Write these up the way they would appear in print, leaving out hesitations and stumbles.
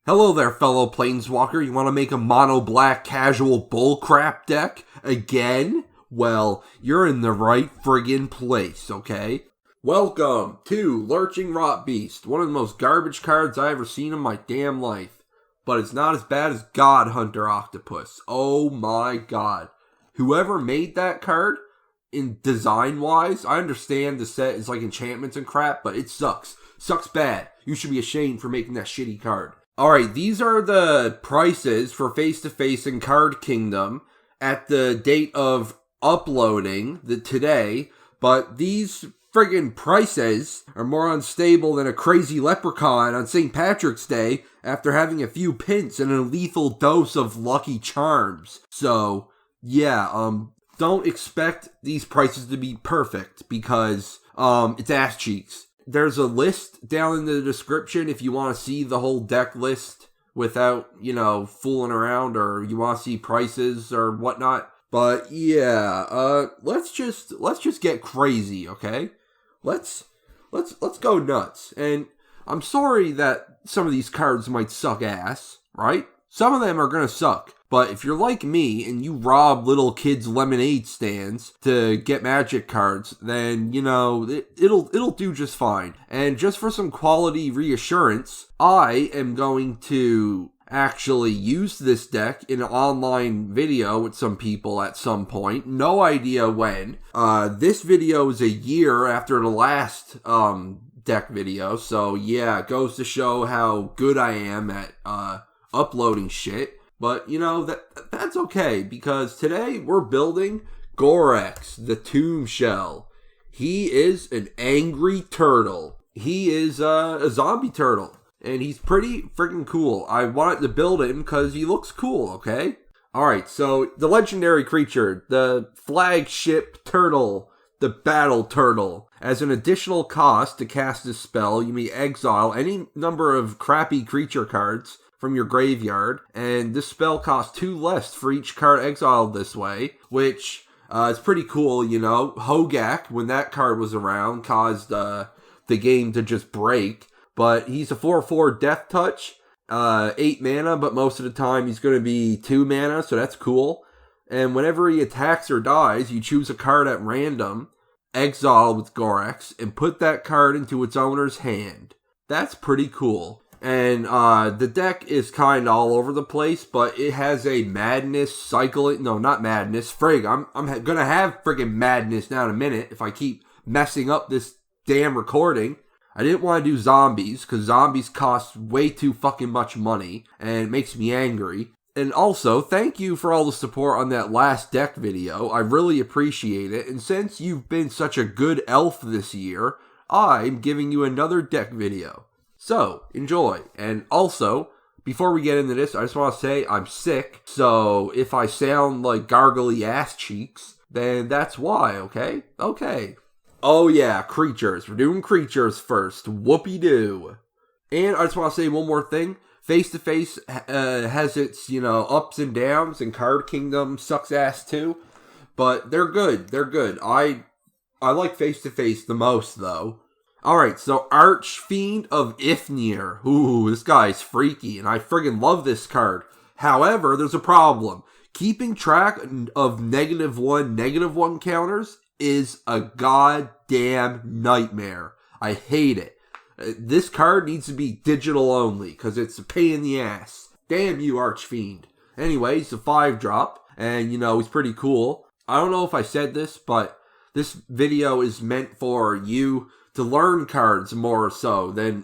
Hello there, fellow Planeswalker. You want to make a mono-black casual bullcrap deck again? Well, you're in the right friggin' place, okay? Welcome to Lurching Rotbeast, one of the most garbage cards I ever seen in my damn life. But it's not as bad as God Hunter Octopus. Oh my god. Whoever made that card, in design-wise, I understand the set is like enchantments and crap, but it sucks. Sucks bad. You should be ashamed for making that shitty card. Alright, these are the prices for Face-to-Face and Card Kingdom at the date of uploading today, but these friggin' prices are more unstable than a crazy leprechaun on St. Patrick's Day after having a few pints and a lethal dose of Lucky Charms. So, yeah, don't expect these prices to be perfect because, it's ass cheeks. There's a list down in the description if you want to see the whole deck list without, fooling around, or you want to see prices or whatnot. But yeah, let's just get crazy, okay? Let's go nuts. And I'm sorry that some of these cards might suck ass, right? Some of them are gonna suck. But if you're like me and you rob little kids' lemonade stands to get magic cards, then, it'll do just fine. And just for some quality reassurance, I am going to actually use this deck in an online video with some people at some point. No idea when. This video is a year after the last deck video. So yeah, it goes to show how good I am at uploading shit. But, that's okay, because today we're building Gorex, the Tombshell. He is an angry turtle. He is a zombie turtle, and he's pretty freaking cool. I wanted to build him because he looks cool, okay? Alright, so the legendary creature, the flagship turtle, the battle turtle. As an additional cost to cast this spell, you may exile any number of crappy creature cards from your graveyard, and this spell costs 2 less for each card exiled this way, which is pretty cool, Hogak, when that card was around, caused the game to just break, but he's a 4/4 Death Touch, 8 mana, but most of the time he's going to be 2 mana, so that's cool. And whenever he attacks or dies, you choose a card at random, exile with Gorex, and put that card into its owner's hand. That's pretty cool. And the deck is kind of all over the place, but it has a madness cycle. No, not madness. Frig, I'm gonna have friggin' madness now in a minute if I keep messing up this damn recording. I didn't want to do zombies, because zombies cost way too fucking much money, and it makes me angry. And also, thank you for all the support on that last deck video. I really appreciate it. And since you've been such a good elf this year, I'm giving you another deck video. So, enjoy. And also, before we get into this, I just want to say I'm sick. So, if I sound like gargly ass cheeks, then that's why, okay? Okay. Oh yeah, creatures. We're doing creatures first. Whoopee-doo. And I just want to say one more thing. Face-to-Face has its, ups and downs, and Card Kingdom sucks ass too. But they're good. They're good. I like Face-to-Face the most, though. Alright, so Archfiend of Ifnir. Ooh, this guy's freaky, and I friggin' love this card. However, there's a problem. Keeping track of -1 counters is a goddamn nightmare. I hate it. This card needs to be digital only, because it's a pain in the ass. Damn you, Archfiend. Anyway, he's a 5-drop, and, he's pretty cool. I don't know if I said this, but this video is meant for you to learn cards more than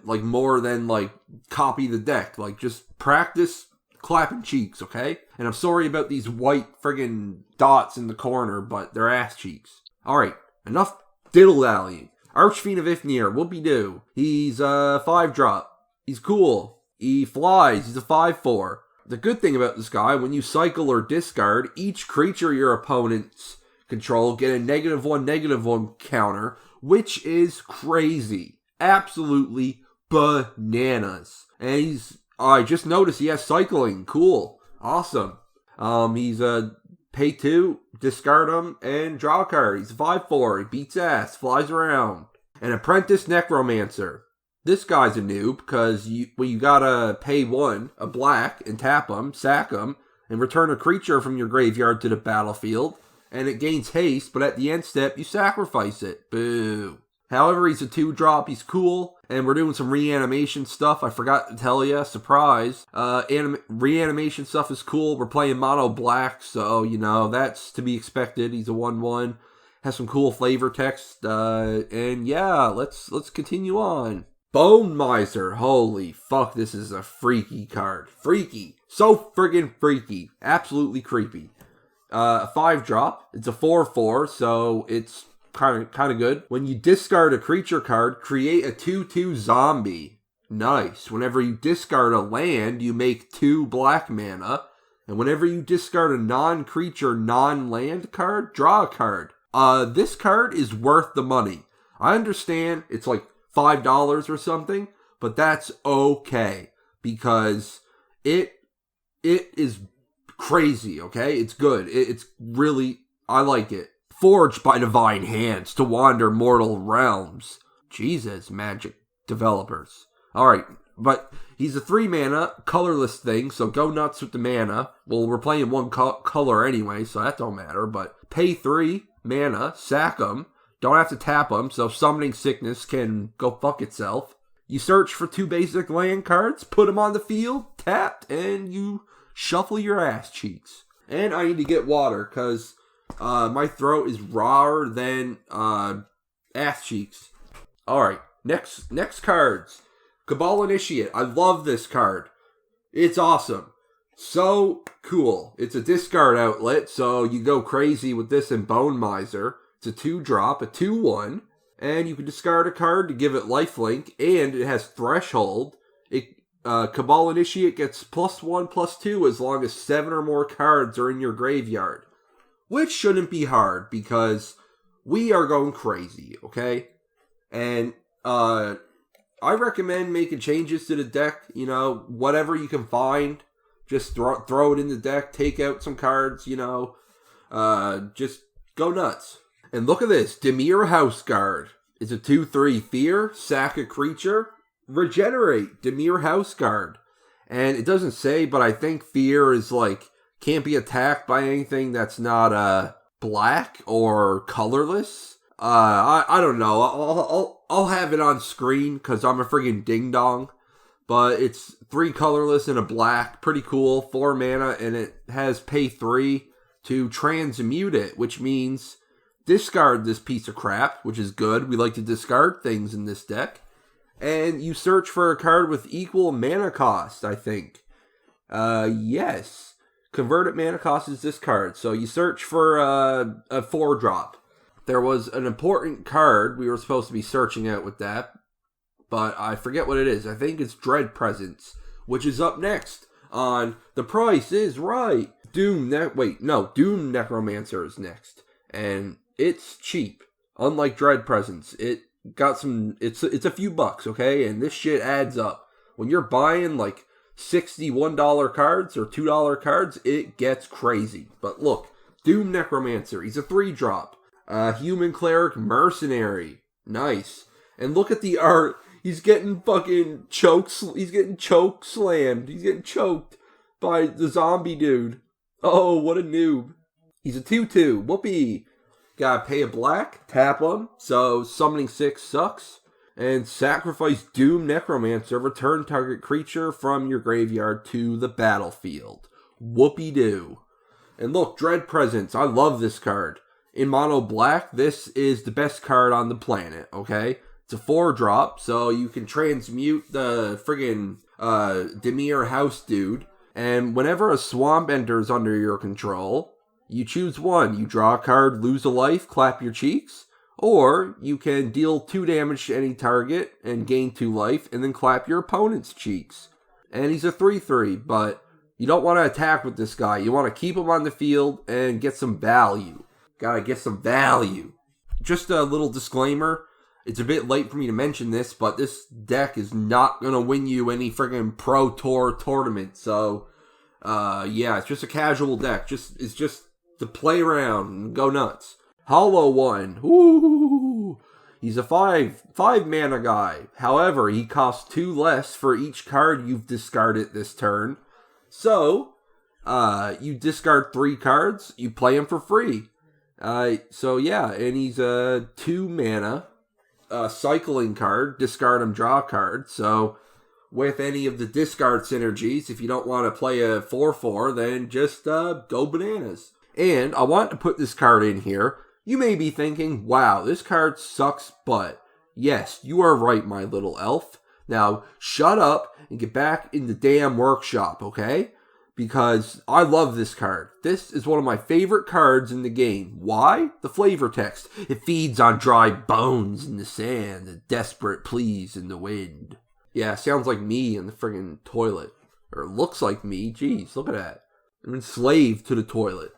copy the deck. Just practice clapping cheeks, okay? And I'm sorry about these white friggin' dots in the corner, but they're ass cheeks. Alright, enough diddle-dallying. Archfiend of Ifnir, whoopee-doo. He's a 5-drop. He's cool. He flies. He's a 5/4. The good thing about this guy, when you cycle or discard, each creature your opponents control get a -1 counter, which is crazy. Absolutely bananas. And I just noticed he has cycling. Cool. Awesome. He's a pay 2, discard him, and draw a card. He's a 5/4. He beats ass, flies around. An Apprentice Necromancer. This guy's a noob because you gotta pay 1, a black, and tap him, sack him, and return a creature from your graveyard to the battlefield. And it gains haste, but at the end step, you sacrifice it. Boo. However, he's a 2-drop, he's cool, and we're doing some reanimation stuff. I forgot to tell you, surprise. Reanimation stuff is cool. We're playing mono black, so, you know, that's to be expected. He's a 1/1, has some cool flavor text, and yeah, let's continue on. Bone Miser, holy fuck, this is a freaky card. Freaky. So friggin' freaky. Absolutely creepy. A 5-drop, it's a 4/4, so it's kind of good. When you discard a creature card, create a 2/2 zombie. Nice. Whenever you discard a land, you make 2 black mana. And whenever you discard a non-creature, non-land card, draw a card. This card is worth the money. I understand it's like $5 or something, but that's okay. Because it is crazy, okay? It's good. It's really, I like it. Forged by divine hands to wander mortal realms. Jesus, Magic developers. Alright, but he's a 3 mana, colorless thing, so go nuts with the mana. Well, we're playing 1 color anyway, so that don't matter, but pay 3 mana, sack him, don't have to tap him, so Summoning Sickness can go fuck itself. You search for 2 basic land cards, put them on the field, tapped, and you shuffle your ass cheeks. And I need to get water, because my throat is rawer than ass cheeks. Alright, next cards. Cabal Initiate. I love this card. It's awesome. So cool. It's a discard outlet, so you go crazy with this in Bone Miser. It's a 2-drop, a 2/1, and you can discard a card to give it lifelink, and it has Threshold. Cabal Initiate gets +1/+2 as long as 7 or more cards are in your graveyard. Which shouldn't be hard, because we are going crazy, okay? And, I recommend making changes to the deck, you know, whatever you can find. Just throw it in the deck, take out some cards, you know. Just go nuts. And look at this, Dimir Houseguard. It's a 2/3 fear, sack a creature, regenerate, Dimir Houseguard. And it doesn't say, but I think fear is like, can't be attacked by anything that's not black or colorless. I don't know. I'll have it on screen because I'm a friggin' ding dong. But it's 3 colorless and a black, pretty cool, 4 mana, and it has pay 3 to transmute it, which means discard this piece of crap, which is good. We like to discard things in this deck. And you search for a card with equal mana cost, I think. Yes. Converted mana cost is this card. So you search for a 4-drop. There was an important card we were supposed to be searching out with that, but I forget what it is. I think it's Dread Presence, which is up next on The Price is Right. Doom Necromancer is next, and it's cheap. Unlike Dread Presence, it got some. It's a few bucks, okay, and this shit adds up. When you're buying like $61 cards or $2 cards, it gets crazy. But look, Doom Necromancer. He's a 3-drop. Human Cleric Mercenary. Nice. And look at the art. He's getting fucking he's getting choke slammed. He's getting choked by the zombie dude. Oh, what a noob. He's a 2/2. Whoopee. Gotta pay a black, tap him, so Summoning 6 sucks. And sacrifice Doom Necromancer. Return target creature from your graveyard to the battlefield. Whoopee-doo. And look, Dread Presence. I love this card. In mono black, this is the best card on the planet, okay? It's a 4-drop, so you can transmute the friggin' Dimir House dude. And whenever a swamp enters under your control, you choose one. You draw a card, lose a life, clap your cheeks. Or you can deal 2 damage to any target and gain 2 life, and then clap your opponent's cheeks. And he's a 3/3, but you don't want to attack with this guy. You want to keep him on the field and get some value. Gotta get some value. Just a little disclaimer. It's a bit late for me to mention this, but this deck is not going to win you any friggin' Pro Tour tournament. So, yeah, it's just a casual deck. It's just to play around and go nuts. Hollow One. Ooh. He's a 5 mana guy. However, he costs 2 less for each card you've discarded this turn. So, you discard 3 cards, you play him for free. So yeah, and he's a 2 mana cycling card. Discard him, draw a card. So, with any of the discard synergies, if you don't want to play a 4/4, then just go bananas. And I want to put this card in here. You may be thinking, wow, this card sucks butt. Yes, you are right, my little elf. Now, shut up and get back in the damn workshop, okay? Because I love this card. This is one of my favorite cards in the game. Why? The flavor text. It feeds on dry bones in the sand and desperate pleas in the wind. Yeah, sounds like me in the friggin' toilet. Or looks like me. Jeez, look at that. I'm enslaved to the toilet.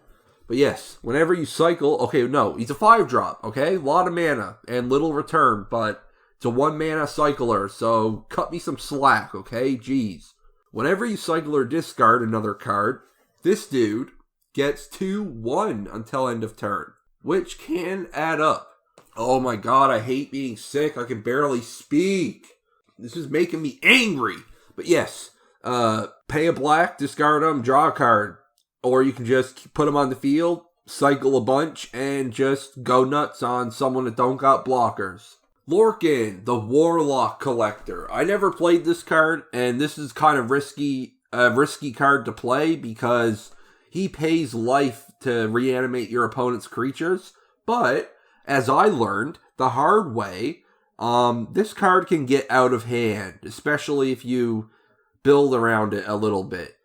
But yes, whenever you cycle... Okay, no, he's a 5-drop, okay? A lot of mana and little return, but it's a 1 mana cycler, so cut me some slack, okay? Jeez. Whenever you cycle or discard another card, this dude gets 2/1 until end of turn, which can add up. Oh my god, I hate being sick. I can barely speak. This is making me angry. But yes, pay a black, discard them, draw a card. Or you can just put them on the field, cycle a bunch, and just go nuts on someone that don't got blockers. Lorcan, the Warlock Collector. I never played this card, and this is kind of risky card to play because he pays life to reanimate your opponent's creatures. But, as I learned the hard way, this card can get out of hand, especially if you build around it a little bit.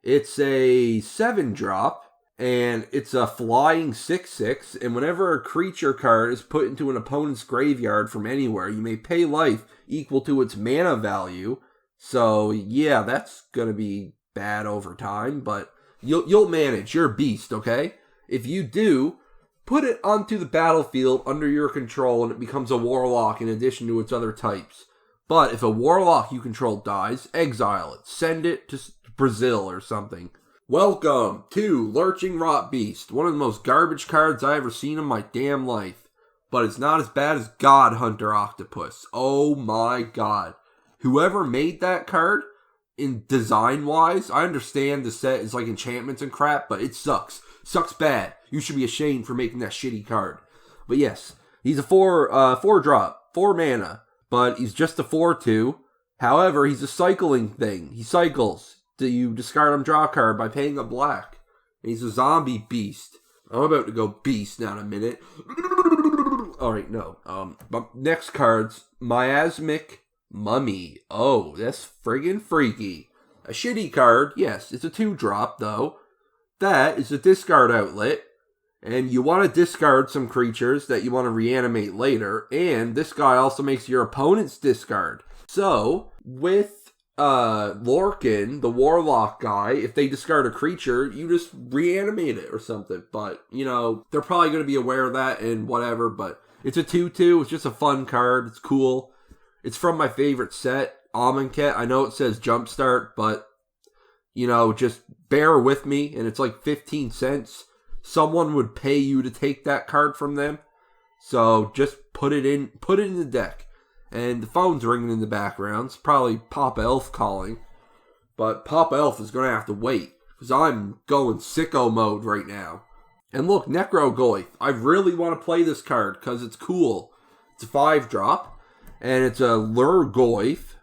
It's a 7-drop, and it's a flying 6/6, and whenever a creature card is put into an opponent's graveyard from anywhere, you may pay life equal to its mana value. So, yeah, that's going to be bad over time, but you'll manage. You're a beast, okay? If you do, put it onto the battlefield under your control, and it becomes a Warlock in addition to its other types. But if a Warlock you control dies, exile it. Send it to Brazil or something. Welcome to Lurching Rot Beast, one of the most garbage cards I ever seen in my damn life. But it's not as bad as God Hunter Octopus. Oh my god. Whoever made that card, in design-wise, I understand the set is like enchantments and crap, but it sucks. Sucks bad. You should be ashamed for making that shitty card. But yes, he's a 4-drop, 4 mana, but he's just a 4/2. However, he's a cycling thing. He cycles. You discard him, draw a card by paying a black. And he's a zombie beast. I'm about to go beast now in a minute. Alright, no. Next card's Miasmic Mummy. Oh, that's friggin' freaky. A shitty card, yes. It's a 2-drop, though. That is a discard outlet. And you want to discard some creatures that you want to reanimate later. And this guy also makes your opponent's discard. So, with Lorcan, the Warlock guy, if they discard a creature, you just reanimate it or something. But, you know, they're probably going to be aware of that and whatever. But it's a 2/2. It's just a fun card. It's cool. It's from my favorite set, Amonkhet. I know it says Jumpstart, but, you know, just bear with me. And it's like 15 cents. Someone would pay you to take that card from them. So just put it in the deck. And the phone's ringing in the background. It's probably Papa Elf calling. But Papa Elf is going to have to wait. Because I'm going sicko mode right now. And look, Necrogoyf. I really want to play this card because it's cool. It's a 5-drop. And it's a Lurgoyf.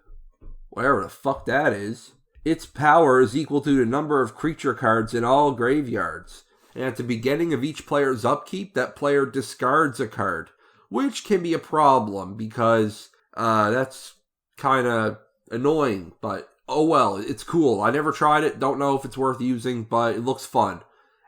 Whatever the fuck that is. Its power is equal to the number of creature cards in all graveyards. And at the beginning of each player's upkeep, that player discards a card. Which can be a problem because... that's kind of annoying, but oh well, it's cool. I never tried it, don't know if it's worth using, but it looks fun.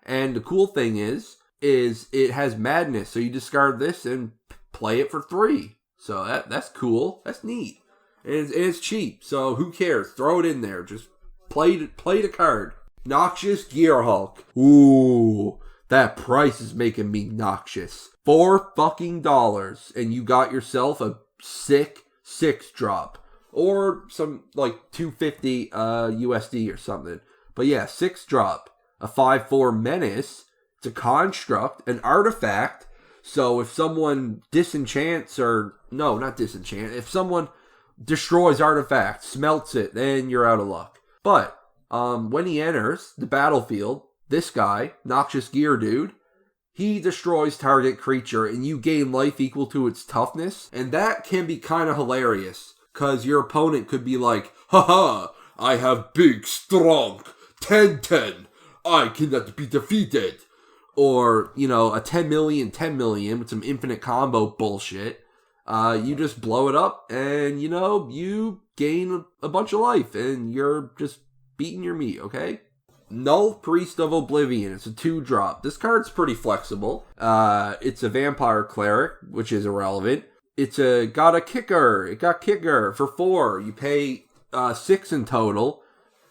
And the cool thing is it has madness, so you discard this and play it for 3. So that's cool, that's neat. And it's cheap, so who cares? Throw it in there, just play the card. Noxious Gearhulk. Ooh, that price is making me noxious. $4 and you got yourself a sick 6-drop or some like 250 USD or something. But yeah, 6-drop, a 5/4 menace. It's a construct, an artifact. So if someone disenchants, or no, not disenchant, if someone destroys artifacts, smelts it, then you're out of luck. But when he enters the battlefield, this guy, Noxious Gear Dude, he destroys target creature and you gain life equal to its toughness. And that can be kind of hilarious, because your opponent could be like, haha, I have big, strong, 10-10. I cannot be defeated. Or, you know, a 10 million with some infinite combo bullshit. You just blow it up and, you know, you gain a bunch of life and you're just beating your meat, okay? Null Priest of Oblivion. It's a 2-drop. This card's pretty flexible. It's a Vampire Cleric, which is irrelevant. It's got a kicker. It got kicker for 4. You pay 6 in total,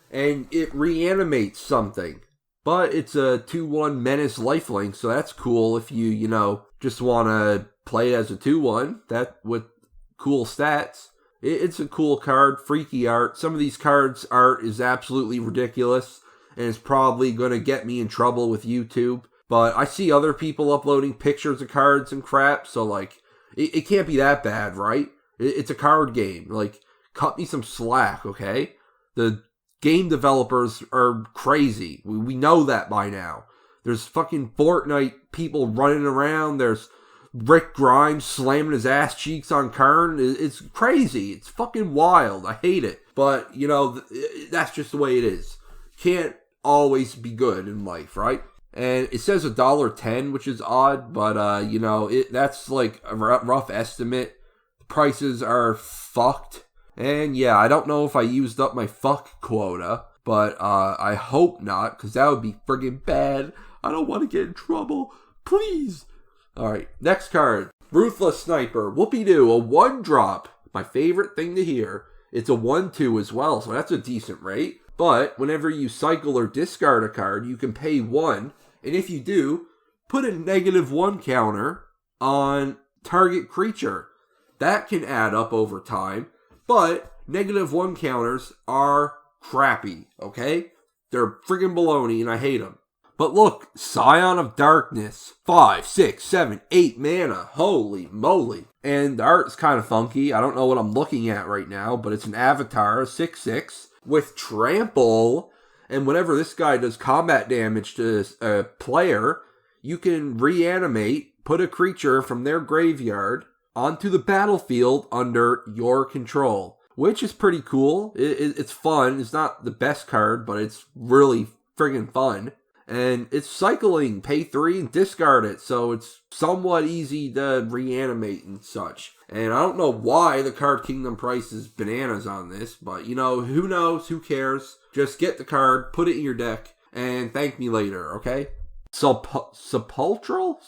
and it reanimates something. But it's a 2-1 Menace lifelink, so that's cool if you know, just want to play it as a 2-1. That with cool stats. It's a cool card, freaky art. Some of these cards' art is absolutely ridiculous, and it's probably going to get me in trouble with YouTube. But I see other people uploading pictures of cards and crap, so, like, it can't be that bad, right? It's a card game. Like, cut me some slack, okay? The game developers are crazy. We know that by now. There's fucking Fortnite people running around. There's Rick Grimes slamming his ass cheeks on Karn. It's crazy. It's fucking wild. I hate it. But, you know, that's just the way it is. Can't always be good in life, right? And it says $1.10, which is odd, but, you know, that's like a rough estimate. The prices are fucked. And yeah, I don't know if I used up my fuck quota, but I hope not, because that would be friggin' bad. I don't want to get in trouble. Please. Alright, next card. Ruthless Sniper. Whoopie-doo, a 1-drop. My favorite thing to hear. It's a 1-2 as well, so that's a decent rate. But whenever you cycle or discard a card, you can pay 1. And if you do, put a -1 counter on target creature. That can add up over time. But -1 counters are crappy, okay? They're friggin' baloney and I hate them. But look, Scion of Darkness, 5, 6, 7, 8 mana. Holy moly. And the art's kind of funky. I don't know what I'm looking at right now, but it's an avatar, 6/6, with trample. And whenever this guy does combat damage to a player, you can reanimate, put a creature from their graveyard onto the battlefield under your control, which is pretty cool. It's fun. It's not the best card, but it's really friggin' fun. And it's cycling, pay 3 and discard it, so it's somewhat easy to reanimate and such. And I don't know why the Card Kingdom price is bananas on this, but you know, who knows, who cares? Just get the card, put it in your deck, and thank me later, okay? Sepulchral?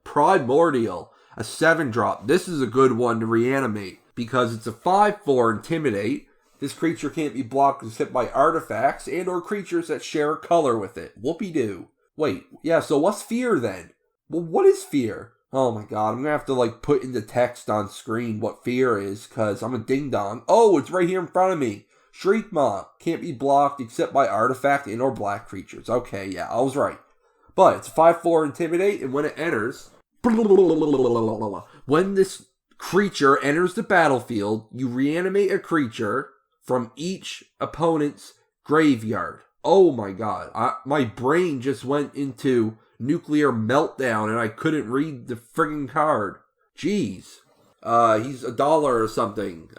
Primordial. A 7-drop. This is a good one to reanimate, because it's a 5/4 Intimidate. This creature can't be blocked except by artifacts and or creatures that share a color with it. Whoopie-doo. Wait, yeah, so what's fear then? Well, what is fear? Oh my god, I'm gonna have to like put into text on screen what fear is, because I'm a ding-dong. Oh, it's right here in front of me. Shriekmaw. Can't be blocked except by artifact and or black creatures. Okay, yeah, I was right. But it's a 5/4 Intimidate, and when it enters... When this creature enters the battlefield, you reanimate a creature from each opponent's graveyard. Oh my god. My brain just went into nuclear meltdown and I couldn't read the friggin' card. Jeez. He's $1 or something.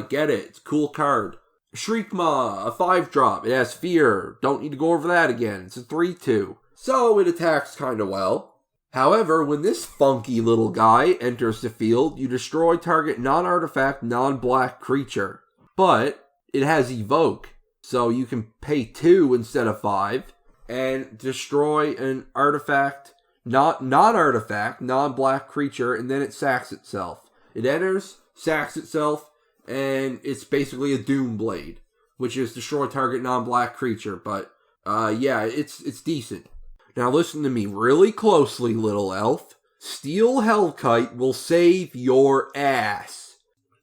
Get it. It's a cool card. Shriekmaw, a 5-drop. It has fear. Don't need to go over that again. It's a 3/2. So it attacks kinda well. However, when this funky little guy enters the field, you destroy target non-artifact, non-black creature. But it has Evoke, so you can pay 2 instead of 5 and destroy an artifact, non-artifact, non-black creature, and then it sacks itself. It enters, sacks itself, and it's basically a Doom Blade, which is destroy target non-black creature. But yeah, it's decent. Now listen to me really closely, little elf. Steel Hellkite will save your ass.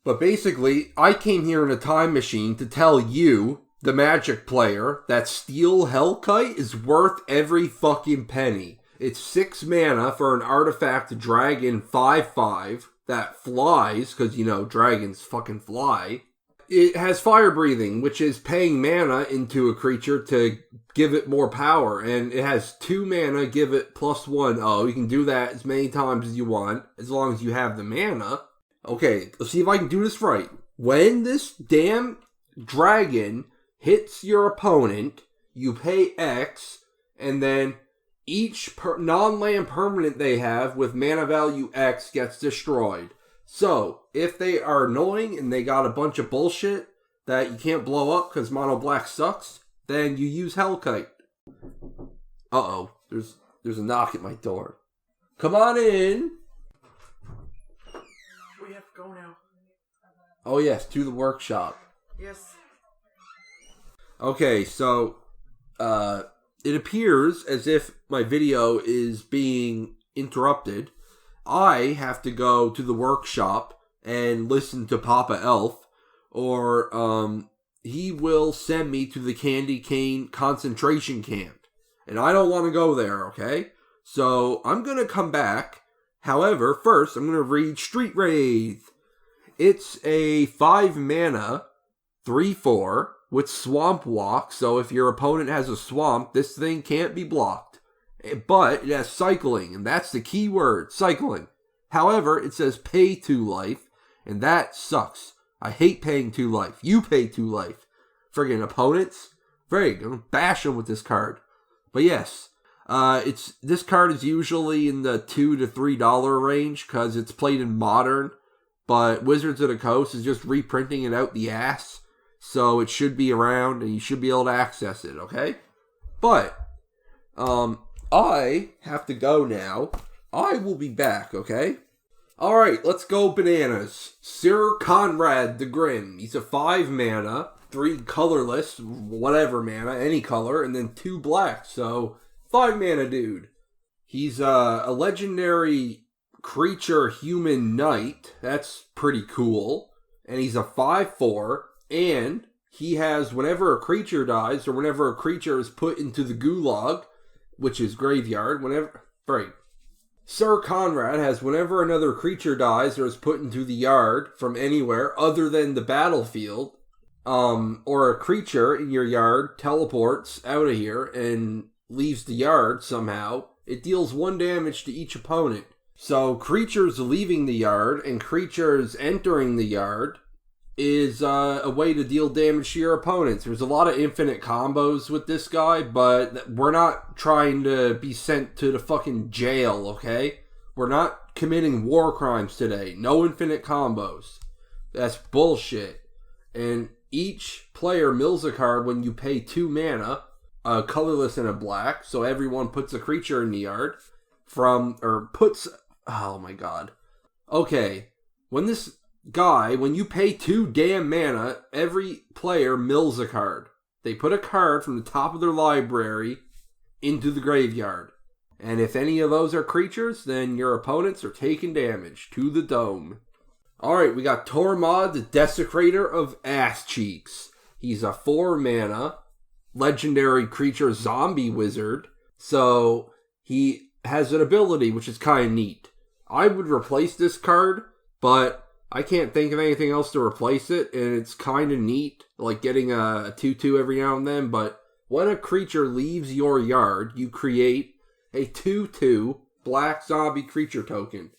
But basically, I came here in a time machine to tell you, the Magic player, that Steel Hellkite is worth every fucking penny. It's 6 mana for an artifact dragon 5/5 that flies, because, you know, dragons fucking fly. It has fire breathing, which is paying mana into a creature to give it more power. And it has 2 mana, give it +1. Oh, you can do that as many times as you want, as long as you have the mana. Okay, let's see if I can do this right. When this damn dragon hits your opponent, you pay X, and then each non-land permanent they have with mana value X gets destroyed. So, if they are annoying and they got a bunch of bullshit that you can't blow up because mono black sucks, then you use Hellkite. Uh-oh, there's a knock at my door. Come on in. We have to go now. Oh yes, to the workshop. Yes. Okay, so, it appears as if my video is being interrupted. I have to go to the workshop and listen to Papa Elf, or he will send me to the Candy Cane concentration camp. And I don't want to go there, okay? So I'm going to come back. However, first I'm going to read Street Wraith. It's a 5 mana, 3/4 with Swamp Walk, so if your opponent has a swamp, this thing can't be blocked. But it has cycling, and that's the key word, cycling. However, it says pay 2 life, and that sucks. I hate paying 2 life. You pay 2 life. Friggin' opponents. I'm gonna bash them with this card. But yes, this card is usually in the $2 to $3 range, because it's played in Modern, but Wizards of the Coast is just reprinting it out the ass. So it should be around, and you should be able to access it, okay? But, I have to go now. I will be back, okay? Alright, let's go bananas. Sir Conrad the Grim. He's a 5 mana, 3 colorless, whatever mana, any color, and then 2 black. So, 5 mana dude. He's a legendary creature human knight. That's pretty cool. And he's a 5/4. And he has, whenever a creature dies, or whenever a creature is put into the gulag, which is graveyard, Sir Conrad has, whenever another creature dies or is put into the yard from anywhere other than the battlefield, or a creature in your yard teleports out of here and leaves the yard somehow, it deals 1 damage to each opponent. So creatures leaving the yard and creatures entering the yard is a way to deal damage to your opponents. There's a lot of infinite combos with this guy, but we're not trying to be sent to the fucking jail, okay? We're not committing war crimes today. No infinite combos. That's bullshit. And each player mills a card when you pay 2 mana, a colorless and a black, so everyone puts a creature in the yard oh my god. Okay, when you pay 2 damn mana, every player mills a card. They put a card from the top of their library into the graveyard. And if any of those are creatures, then your opponents are taking damage to the dome. Alright, we got Tormod, the Desecrator of Ass Cheeks. He's a 4 mana, legendary creature zombie wizard. So, he has an ability which is kind of neat. I would replace this card, but I can't think of anything else to replace it, and it's kind of neat, like getting a 2/2 every now and then, but when a creature leaves your yard, you create a 2/2 black zombie creature token.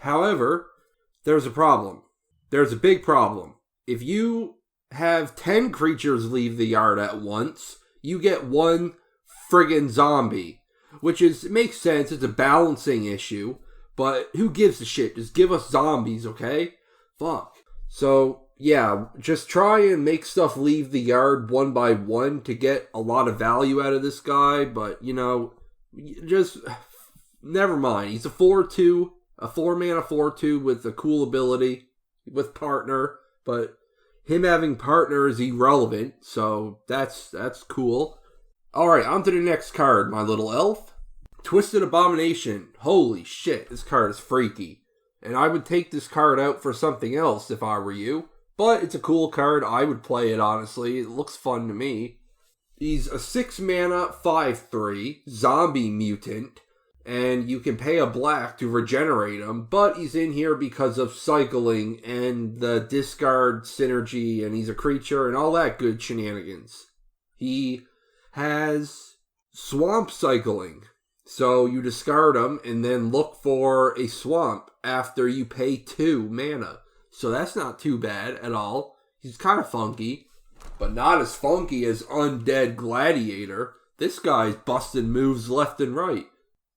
However, there's a problem. There's a big problem. If you have 10 creatures leave the yard at once, you get 1 friggin' zombie, it makes sense, it's a balancing issue, but who gives a shit? Just give us zombies, okay? Fuck. So, yeah, just try and make stuff leave the yard 1 by 1 to get a lot of value out of this guy, but, just never mind. He's a 4/2, a 4 mana 4/2 with a cool ability, with partner, but him having partner is irrelevant, so that's cool. Alright, on to the next card, my little elf. Twisted Abomination. Holy shit, this card is freaky. And I would take this card out for something else if I were you. But it's a cool card. I would play it, honestly. It looks fun to me. He's a 6 mana, 5/3 zombie mutant. and you can pay a black to regenerate him, but he's in here because of cycling and the discard synergy, and he's a creature and all that good shenanigans. He has swamp cycling, so you discard him and then look for a swamp after you pay 2 mana. So that's not too bad at all. He's kind of funky, but not as funky as Undead Gladiator. This guy's busting moves left and right.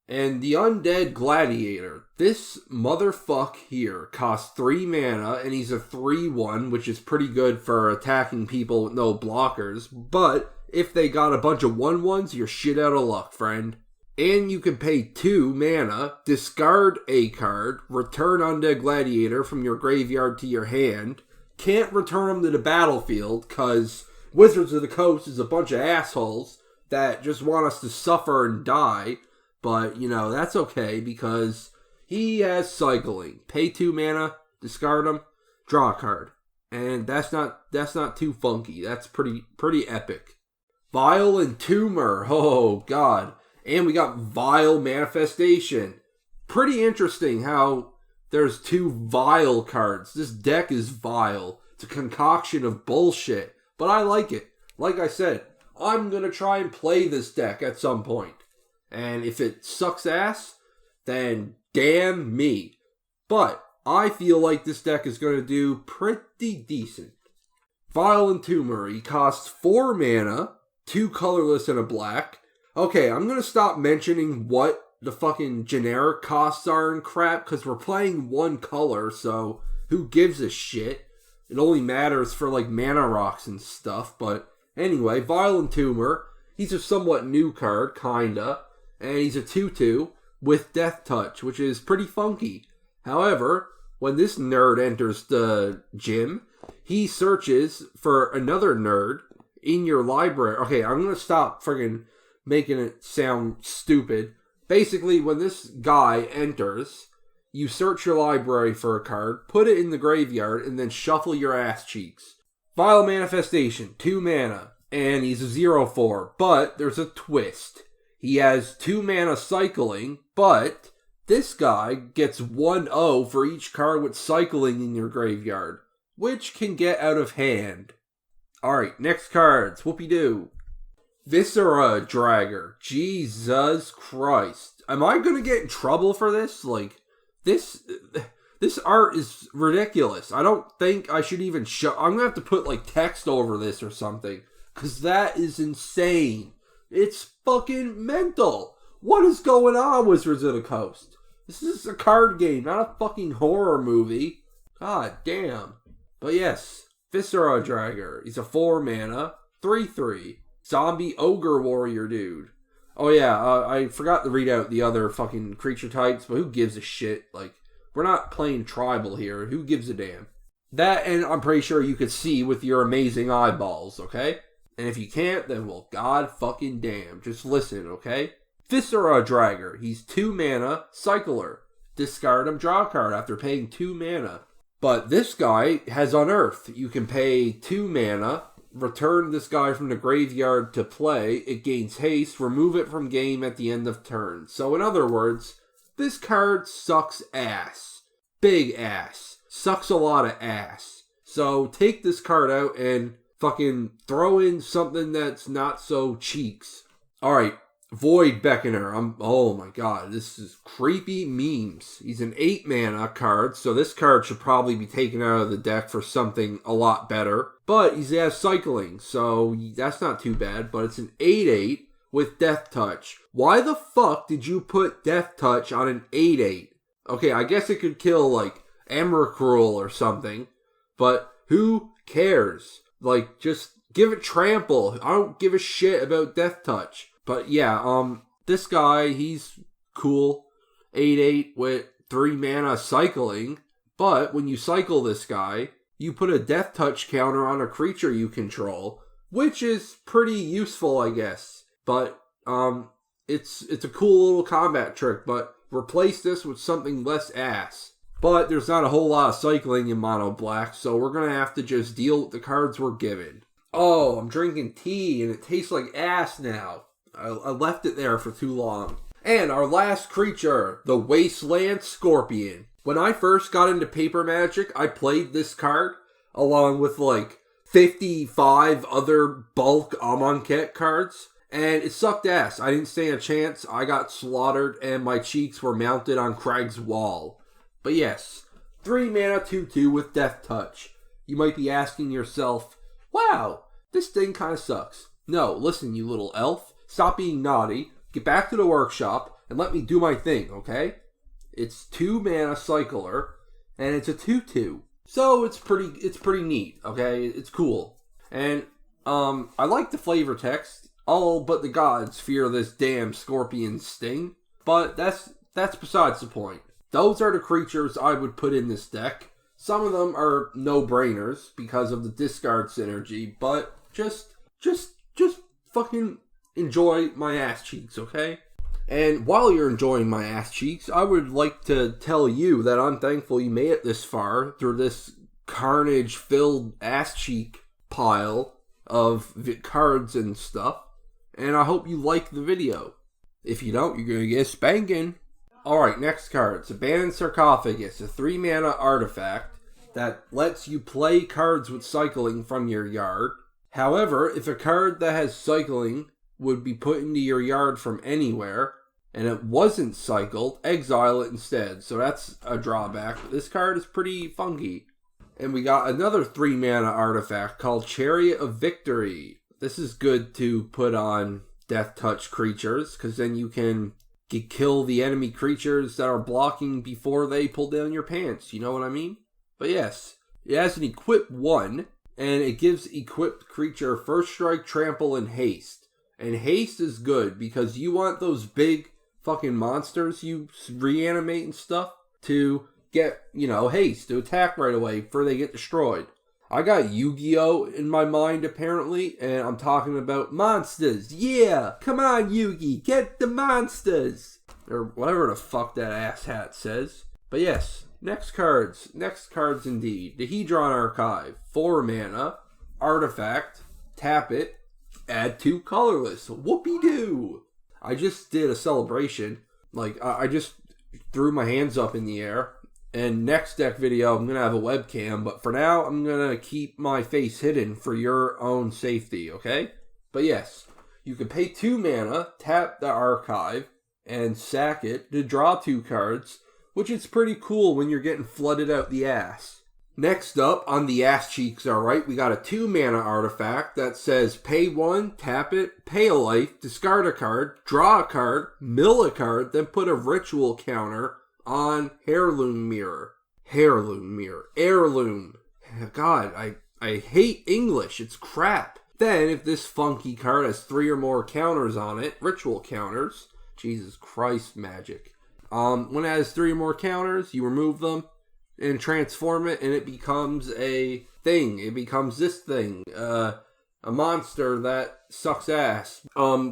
And the Undead Gladiator, this motherfuck here costs 3 mana, and he's a 3/1, which is pretty good for attacking people with no blockers. But if they got a bunch of 1/1s, you're shit out of luck, friend. And you can pay 2 mana, discard a card, return Undead Gladiator from your graveyard to your hand. Can't return him to the battlefield, because Wizards of the Coast is a bunch of assholes that just want us to suffer and die. But, you know, that's okay because he has cycling. Pay 2 mana, discard him, draw a card. And that's not too funky. That's pretty epic. Vile Entomber. Oh, God. And we got Vile Manifestation. Pretty interesting how there's 2 Vile cards. This deck is vile. It's a concoction of bullshit. But I like it. Like I said, I'm going to try and play this deck at some point. And if it sucks ass, then damn me. But I feel like this deck is going to do pretty decent. Vile Entomber. He costs 4 mana, 2 colorless and a black. Okay, I'm going to stop mentioning what the fucking generic costs are and crap, because we're playing 1 color, so who gives a shit? It only matters for like mana rocks and stuff. But anyway, Vile Entomber. He's a somewhat new card, kinda. And he's a 2/2 with Death Touch, which is pretty funky. However, when this nerd enters the gym, he searches for another nerd in your library. Okay, I'm going to stop friggin' making it sound stupid. Basically, when this guy enters, you search your library for a card, put it in the graveyard, and then shuffle your ass cheeks. Vile Manifestation, 2 mana, and he's a 0/4, but there's a twist. He has 2 mana cycling, but this guy gets 1/0 for each card with cycling in your graveyard, which can get out of hand. Alright, next cards. Whoopie-doo. Viscera Dragger. Jesus Christ. Am I gonna get in trouble for this? Like, this art is ridiculous. I don't think I should even show... I'm gonna have to put, like, text over this or something, because that is insane. It's fucking mental. What is going on, Wizards of the Coast? This is a card game, not a fucking horror movie. God damn. But yes, Viscera Dragger. He's a 4 mana, 3/3. Zombie Ogre Warrior dude. Oh yeah, I forgot to read out the other fucking creature types, but who gives a shit? Like, we're not playing tribal here. Who gives a damn? That, and I'm pretty sure you could see with your amazing eyeballs, okay? And if you can't, then well, god fucking damn. Just listen, okay? Viscera Dragger. He's 2 mana, cycler. Discard him, draw a card after paying 2 mana. But this guy has Unearth. You can pay 2 mana, return this guy from the graveyard to play. It gains haste, remove it from game at the end of turn. So in other words, this card sucks ass. Big ass. Sucks a lot of ass. So take this card out and fucking throw in something that's not so cheeks. Alright, Void Beckoner. Oh my god, this is creepy memes. He's an 8 mana card, so this card should probably be taken out of the deck for something a lot better. But he has cycling, so that's not too bad. But it's an 8/8 with Death Touch. Why the fuck did you put Death Touch on an 8/8? Okay, I guess it could kill, like, Emrakul or something, but who cares? Like, just give it trample. I don't give a shit about Death Touch. But yeah, this guy, he's cool. 8/8 with 3 mana cycling. But when you cycle this guy, you put a Death Touch counter on a creature you control, which is pretty useful, I guess. But it's a cool little combat trick, but replace this with something less ass. But there's not a whole lot of cycling in mono black, so we're going to have to just deal with the cards we're given. Oh, I'm drinking tea and it tastes like ass now. I left it there for too long. And our last creature, the Wasteland Scorpion. When I first got into Paper Magic, I played this card along with like 55 other bulk Amonkhet cards. And it sucked ass. I didn't stand a chance. I got slaughtered and my cheeks were mounted on Craig's wall. But yes, 3 mana 2/2 with Death Touch. You might be asking yourself, wow, this thing kind of sucks. No, listen, you little elf. Stop being naughty. Get back to the workshop and let me do my thing, okay? It's 2 mana cycler and it's a 2/2. So it's pretty neat, okay? It's cool. And I like the flavor text. All but the gods fear this damn scorpion sting. But that's besides the point. Those are the creatures I would put in this deck. Some of them are no-brainers because of the discard synergy, but just fucking enjoy my ass cheeks, okay? And while you're enjoying my ass cheeks, I would like to tell you that I'm thankful you made it this far through this carnage-filled ass cheek pile of cards and stuff. And I hope you like the video. If you don't, you're going to get a spanking. Alright, next card. It's Abandoned Sarcophagus, a 3 mana artifact that lets you play cards with cycling from your yard. However, if a card that has cycling would be put into your yard from anywhere, and it wasn't cycled, exile it instead. So that's a drawback. This card is pretty funky. And we got another 3 mana artifact called Chariot of Victory. This is good to put on Death Touch creatures, because then you can kill the enemy creatures that are blocking before they pull down your pants. You know what I mean? But yes, it has an equip 1, and it gives equipped creature first strike, trample, and haste. And haste is good because you want those big fucking monsters you reanimate and stuff to get, haste, to attack right away before they get destroyed. I got Yu-Gi-Oh! In my mind, apparently, and I'm talking about monsters. Yeah! Come on, Yugi! Get the monsters! Or whatever the fuck that asshat says. But yes, next cards. Next cards indeed. The Hedron Archive. 4 mana. Artifact. Tap it. Add 2 colorless. Whoopie-doo! I just did a celebration. I just threw my hands up in the air. And next deck video, I'm going to have a webcam. But for now, I'm going to keep my face hidden for your own safety, okay? But yes, you can pay 2 mana, tap the archive, and sack it to draw 2 cards, which is pretty cool when you're getting flooded out the ass. Next up, on the ass cheeks, alright, we got a 2 mana artifact that says pay 1, tap it, pay a life, discard a card, draw a card, mill a card, then put a ritual counter on Heirloom Mirror. Heirloom. God, I hate English. It's crap. Then, if this funky card has 3 or more counters on it, ritual counters, Jesus Christ, magic. When it has 3 or more counters, you remove them and transform it, and it becomes a thing. It becomes this thing. A monster that sucks ass.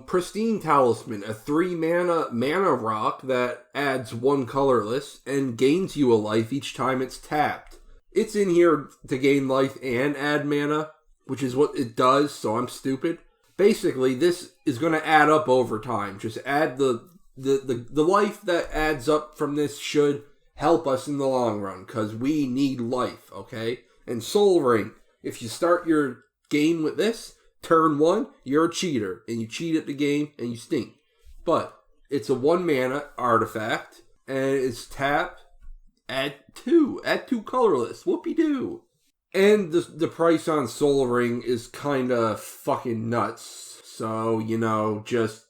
Pristine Talisman, a 3 mana rock that adds 1 colorless and gains you a life each time it's tapped. It's in here to gain life and add mana, which is what it does, so I'm stupid. Basically, this is going to add up over time. Just add the life that adds up from this should help us in the long run, because we need life, okay? And Soul Ring, if you start your game with this, turn 1, you're a cheater, and you cheat at the game, and you stink. But it's a 1 mana artifact, and it's tap, add 2 colorless, whoopie-doo. And the price on Soul Ring is kinda fucking nuts, so, just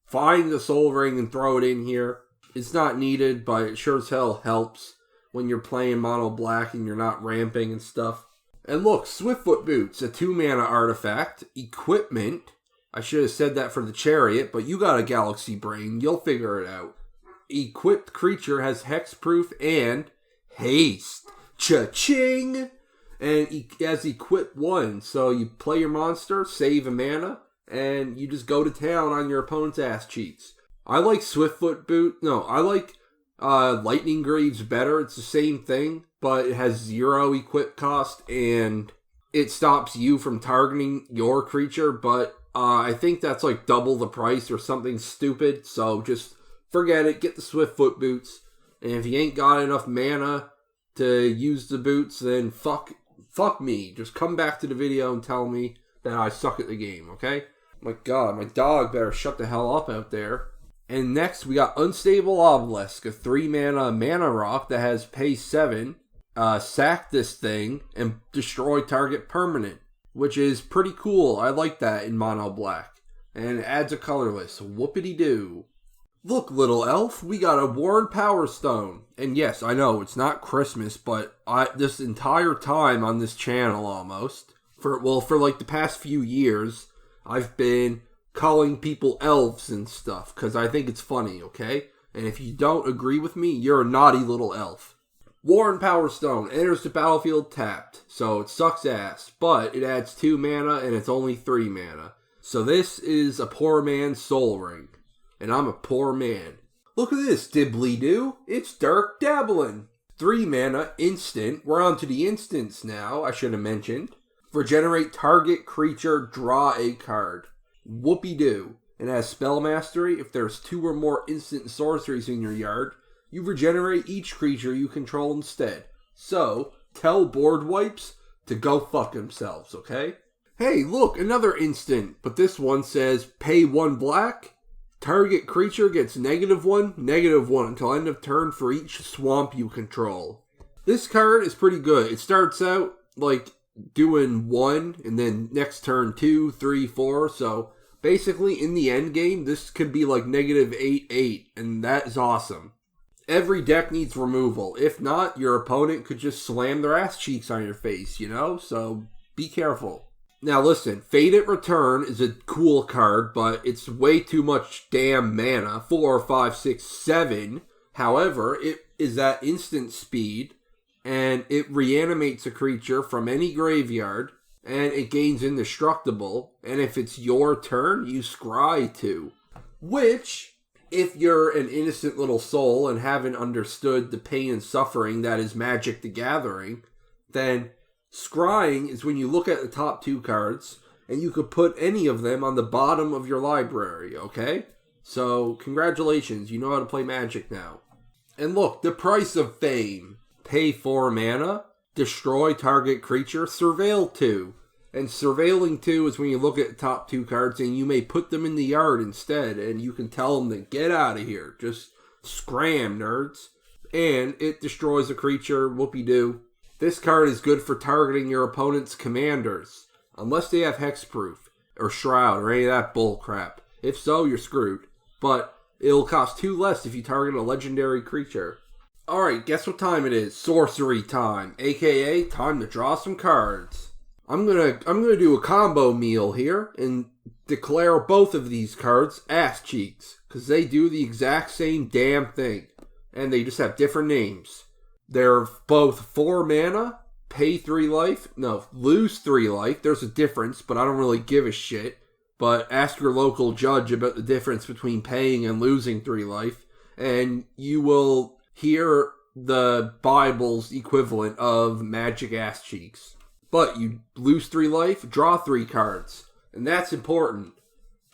find the Soul Ring and throw it in here. It's not needed, but it sure as hell helps when you're playing mono black and you're not ramping and stuff. And look, Swiftfoot Boots, a 2 mana artifact. Equipment. I should have said that for the Chariot, but you got a galaxy brain. You'll figure it out. Equipped creature has hexproof and haste. Cha-ching! And it has equip 1. So you play your monster, save a mana, and you just go to town on your opponent's ass cheeks. I like Swiftfoot Boot. No, I like Lightning Greaves better. It's the same thing, but it has 0 equip cost, and it stops you from targeting your creature, but I think that's like double the price or something stupid, so just forget it. Get the Swift Foot boots. And if you ain't got enough mana to use the boots, then fuck me. Just come back to the video and tell me that I suck at the game, okay? My god, my dog better shut the hell up out there. And next, we got Unstable Obelisk, a 3-mana rock that has pay 7. Sack this thing and destroy target permanent, which is pretty cool. I like that in mono black. And it adds a colorless. Whoopity-doo. Look, little elf, we got a Worn Power Stone. And yes, I know, it's not Christmas, but this entire time on this channel almost, for like the past few years, I've been calling people elves and stuff, because I think it's funny, okay? And if you don't agree with me, you're a naughty little elf. Worn Power Stone enters the battlefield tapped, so it sucks ass, but it adds 2 mana and it's only 3 mana. So this is a poor man's soul ring, and I'm a poor man. Look at this, dibbly-doo, it's Dark Dabbling. 3 mana, instant. We're on to the instants now, I should have mentioned. Regenerate target creature, draw a card. Whoopie-doo. And as spell mastery, if there's 2 or more instant sorceries in your yard, you regenerate each creature you control instead. So, tell board wipes to go fuck themselves, okay? Hey, look, another instant, but this one says pay 1 black, target creature gets -1 until end of turn for each swamp you control. This card is pretty good. It starts out like doing 1, and then next turn 2, 3, 4, so basically in the end game, this could be like -8, and that is awesome. Every deck needs removal. If not, your opponent could just slam their ass cheeks on your face, you know? So be careful. Now listen, Faded Return is a cool card, but it's way too much damn mana. 4, 5, 6, 7. However, it is at instant speed, and it reanimates a creature from any graveyard, and it gains indestructible, and if it's your turn, you scry 2. Which, if you're an innocent little soul and haven't understood the pain and suffering that is Magic the Gathering, then scrying is when you look at the top 2 cards, and you could put any of them on the bottom of your library, okay? So, congratulations, you know how to play Magic now. And look, the price of fame. Pay 4 mana, destroy target creature, surveil 2. And surveilling 2 is when you look at the top 2 cards and you may put them in the yard instead, and you can tell them to get out of here. Just scram, nerds. And it destroys a creature, whoopie-doo. This card is good for targeting your opponent's commanders, unless they have hexproof, or shroud, or any of that bullcrap. If so, you're screwed. But it'll cost 2 less if you target a legendary creature. Alright, guess what time it is? Sorcery time, aka time to draw some cards. I'm gonna do a combo meal here and declare both of these cards ass cheeks, because they do the exact same damn thing, and they just have different names. They're both 4 mana, pay 3 life, no, lose 3 life. There's a difference, but I don't really give a shit. But ask your local judge about the difference between paying and losing 3 life, and you will hear the Bible's equivalent of magic ass cheeks. But you lose 3 life, draw 3 cards. And that's important.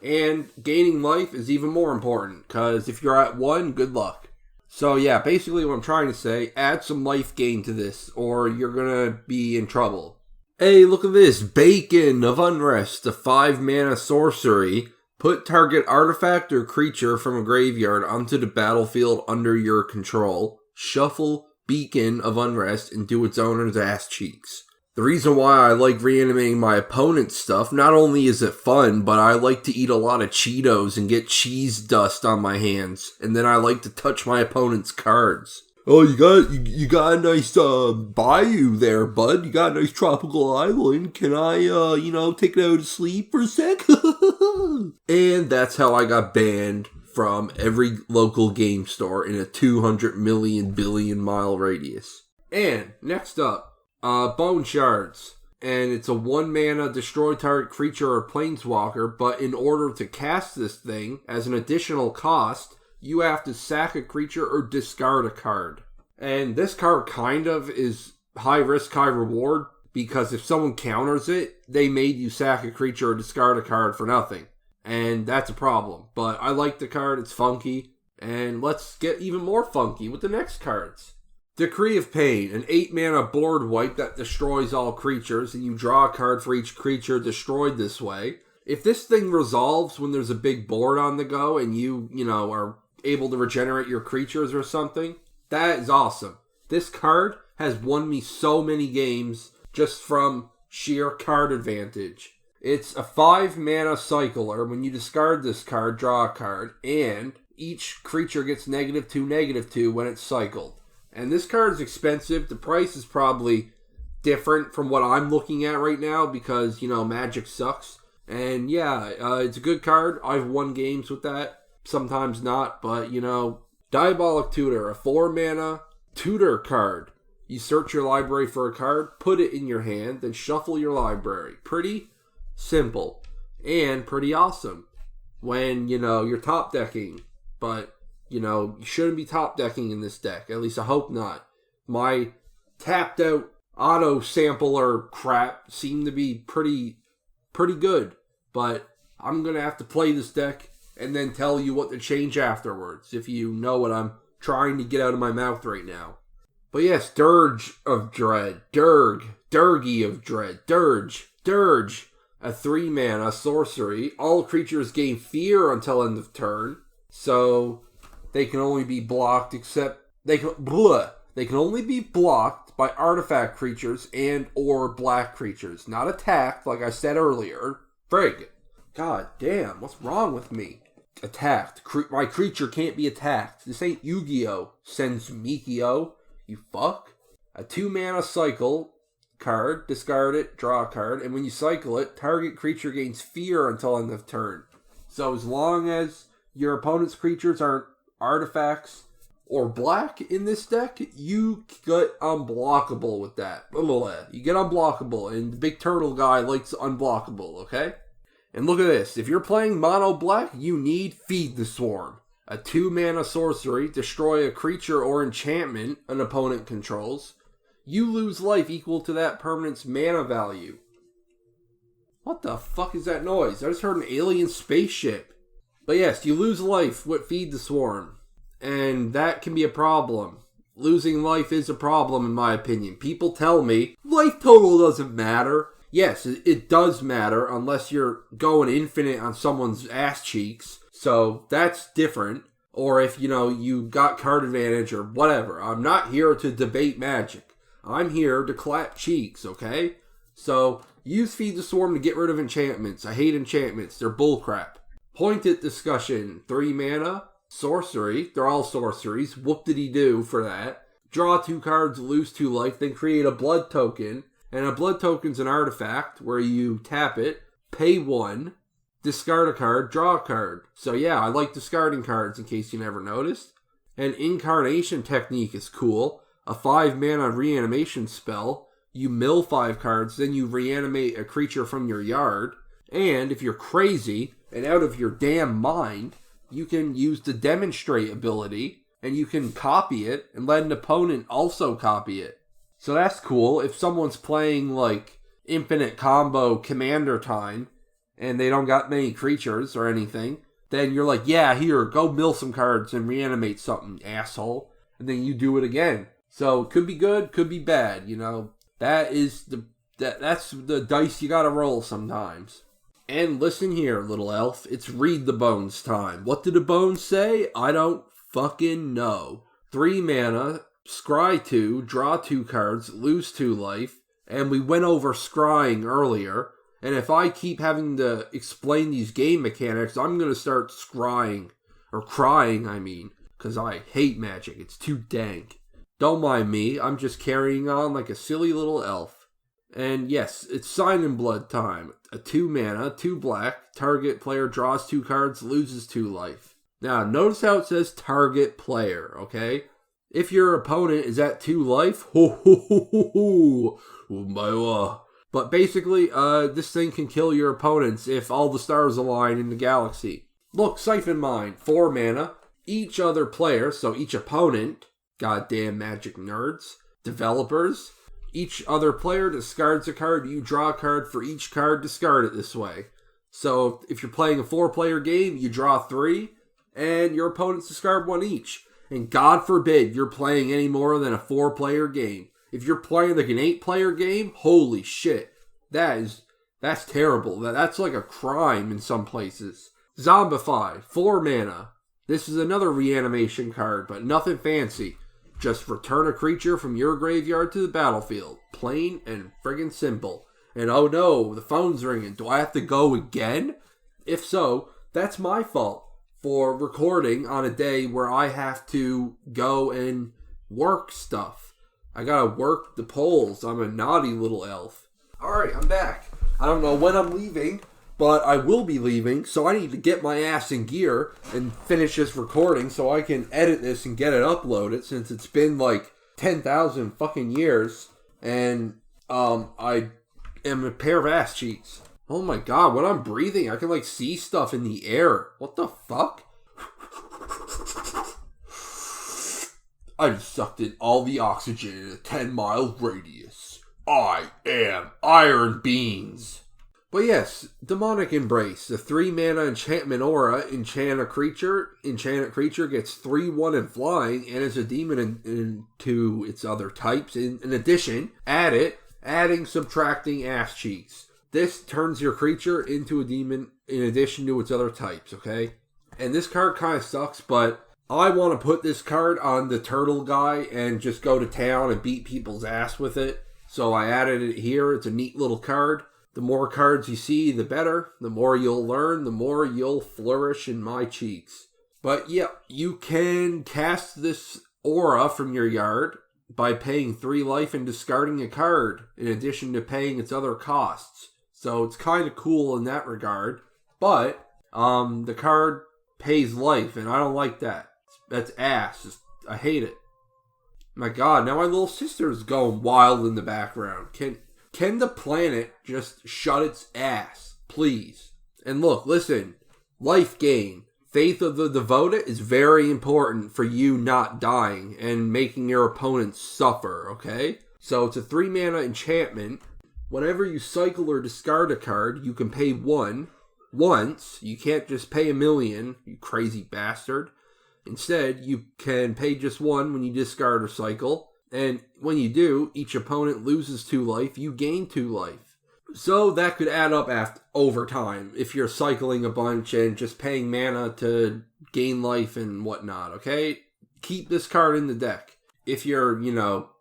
And gaining life is even more important, because if you're at 1, good luck. So yeah, basically what I'm trying to say, add some life gain to this, or you're gonna be in trouble. Hey, look at this, Bacon of Unrest, a 5 mana sorcery. Put target artifact or creature from a graveyard onto the battlefield under your control. Shuffle Beacon of Unrest and do its owner's ass cheeks. The reason why I like reanimating my opponent's stuff, not only is it fun, but I like to eat a lot of Cheetos and get cheese dust on my hands. And then I like to touch my opponent's cards. Oh, you got a nice bayou there, bud. You got a nice tropical island. Can I, take it out to sleep for a sec? And that's how I got banned from every local game store in a 200 million billion mile radius. And next up, Bone Shards. And it's a 1 mana destroy target creature or planeswalker, but in order to cast this thing, as an additional cost, you have to sack a creature or discard a card. And this card kind of is high risk, high reward, because if someone counters it, they made you sack a creature or discard a card for nothing. And that's a problem. But I like the card, it's funky, And let's get even more funky with the next cards. Decree of Pain, an 8-mana board wipe that destroys all creatures, and you draw a card for each creature destroyed this way. If this thing resolves when there's a big board on the go and you are able to regenerate your creatures or something, that is awesome. This card has won me so many games just from sheer card advantage. It's a 5-mana cycler. When you discard this card, draw a card, and each creature gets -2/-2 when it's cycled. And this card is expensive. The price is probably different from what I'm looking at right now because, Magic sucks. And yeah, it's a good card. I've won games with that. Sometimes not, but, Diabolic Tutor, a 4-mana tutor card. You search your library for a card, put it in your hand, then shuffle your library. Pretty simple and pretty awesome when, you're top decking. But, you shouldn't be top decking in this deck. At least I hope not. My tapped out auto sampler crap seemed to be pretty good. But I'm going to have to play this deck and then tell you what to change afterwards, if you know what I'm trying to get out of my mouth right now. But yes, Dirge of Dread. Durgy of Dread. Dirge. A 3-mana sorcery. All creatures gain fear until end of turn. So they can only be blocked they can only be blocked by artifact creatures and or black creatures. Not attacked, like I said earlier. Frig. God damn, what's wrong with me? Attacked. My creature can't be attacked. This ain't Yu-Gi-Oh! Senziko. You fuck. A 2-mana cycle card. Discard it, draw a card, and when you cycle it, target creature gains fear until end of turn. So as long as your opponent's creatures aren't artifacts or black in this deck, you get unblockable with that. You get unblockable, and the big turtle guy likes unblockable, okay? And look at this. If you're playing mono black, you need Feed the Swarm. A 2-mana sorcery, destroy a creature or enchantment an opponent controls. You lose life equal to that permanent's mana value. What the fuck is that noise? I just heard an alien spaceship. But yes, you lose life with Feed the Swarm. And that can be a problem. Losing life is a problem in my opinion. People tell me, life total doesn't matter. Yes, it does matter unless you're going infinite on someone's ass cheeks. So that's different. Or if, you got card advantage or whatever. I'm not here to debate Magic. I'm here to clap cheeks, okay? So use Feed the Swarm to get rid of enchantments. I hate enchantments. They're bullcrap. Pointed Discussion. 3 mana. Sorcery. They're all sorceries. Whoop-diddy-doo for that. Draw 2 cards, lose 2 life, then create a blood token. And a blood token's an artifact where you tap it, pay 1, discard a card, draw a card. So yeah, I like discarding cards in case you never noticed. An Incarnation Technique is cool. A 5-mana reanimation spell. You mill 5 cards, then you reanimate a creature from your yard. And if you're crazy and out of your damn mind, you can use the Demonstrate ability, and you can copy it and let an opponent also copy it. So that's cool. If someone's playing like infinite combo commander time and they don't got many creatures or anything, then you're like, yeah, here, go mill some cards and reanimate something, asshole. And then you do it again. So it could be good, could be bad, That's the dice you gotta roll sometimes. And listen here, little elf, it's Read the Bones time. What did the bones say? I don't fucking know. 3 mana, scry 2, draw 2 cards, lose 2 life, and we went over scrying earlier, and if I keep having to explain these game mechanics, I'm going to start scrying, or crying, because I hate Magic, it's too dank. Don't mind me, I'm just carrying on like a silly little elf. And yes, it's Sign in Blood time. A 2 mana, 2 black, target player draws 2 cards, loses 2 life. Now, notice how it says target player, okay? If your opponent is at 2 life, but basically, this thing can kill your opponents if all the stars align in the galaxy. Look, Siphon Mine, 4 mana, each other player, so each opponent, goddamn Magic nerds, developers, each other player discards a card, you draw a card for each card discarded this way. So if you're playing a 4-player game, you draw 3, and your opponents discard 1 each. And God forbid you're playing any more than a 4-player game. If you're playing like an 8-player game, holy shit. That's terrible. That's like a crime in some places. Zombify, 4 mana. This is another reanimation card, but nothing fancy. Just return a creature from your graveyard to the battlefield. Plain and friggin' simple. And oh no, the phone's ringing. Do I have to go again? If so, that's my fault for recording on a day where I have to go and work stuff. I gotta work the polls. I'm a naughty little elf. Alright, I'm back. I don't know when I'm leaving, but I will be leaving, so I need to get my ass in gear and finish this recording so I can edit this and get it uploaded, since it's been like 10,000 fucking years, and I am a pair of ass cheeks. Oh my god, when I'm breathing, I can like see stuff in the air. What the fuck? I just sucked in all the oxygen in a 10-mile radius. I am Iron Beans. But yes, Demonic Embrace, the 3-mana enchantment aura, enchant a creature. Enchanted creature gets 3/1 and flying, and is a demon into its other types. In addition, adding, subtracting ass cheeks. This turns your creature into a demon in addition to its other types, okay? And this card kind of sucks, but I want to put this card on the turtle guy and just go to town and beat people's ass with it. So I added it here. It's a neat little card. The more cards you see, the better. The more you'll learn, the more you'll flourish in my cheeks. But yeah, you can cast this aura from your yard by paying 3 life and discarding a card, in addition to paying its other costs. So it's kind of cool in that regard. But the card pays life, and I don't like that. That's ass. I hate it. My god, now my little sister's going wild in the background. Can the planet just shut its ass, please? And look, listen, life gain. Faith of the Devoted is very important for you not dying and making your opponents suffer, okay? So it's a 3-mana enchantment. Whenever you cycle or discard a card, you can pay 1 once. You can't just pay 1,000,000, you crazy bastard. Instead, you can pay just 1 when you discard or cycle. And when you do, each opponent loses 2 life, you gain 2 life. So that could add up over time if you're cycling a bunch and just paying mana to gain life and whatnot, okay? Keep this card in the deck. If you're,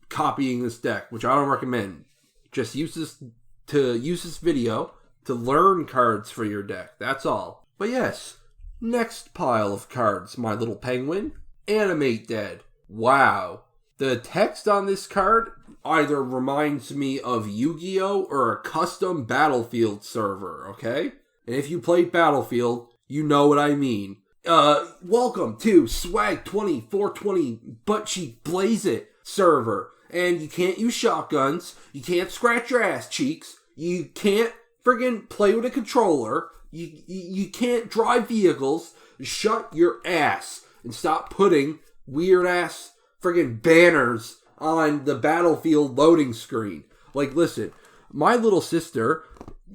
copying this deck, which I don't recommend, just use this video to learn cards for your deck. That's all. But yes, next pile of cards, my little penguin. Animate Dead. Wow. The text on this card either reminds me of Yu-Gi-Oh! Or a custom Battlefield server, okay? And if you played Battlefield, you know what I mean. Welcome to Swag 2420 Butt Cheek Blaze It server. And you can't use shotguns, you can't scratch your ass cheeks, you can't friggin' play with a controller, you can't drive vehicles. Shut your ass and stop putting weird ass friggin' banners on the Battlefield loading screen. Like, listen, my little sister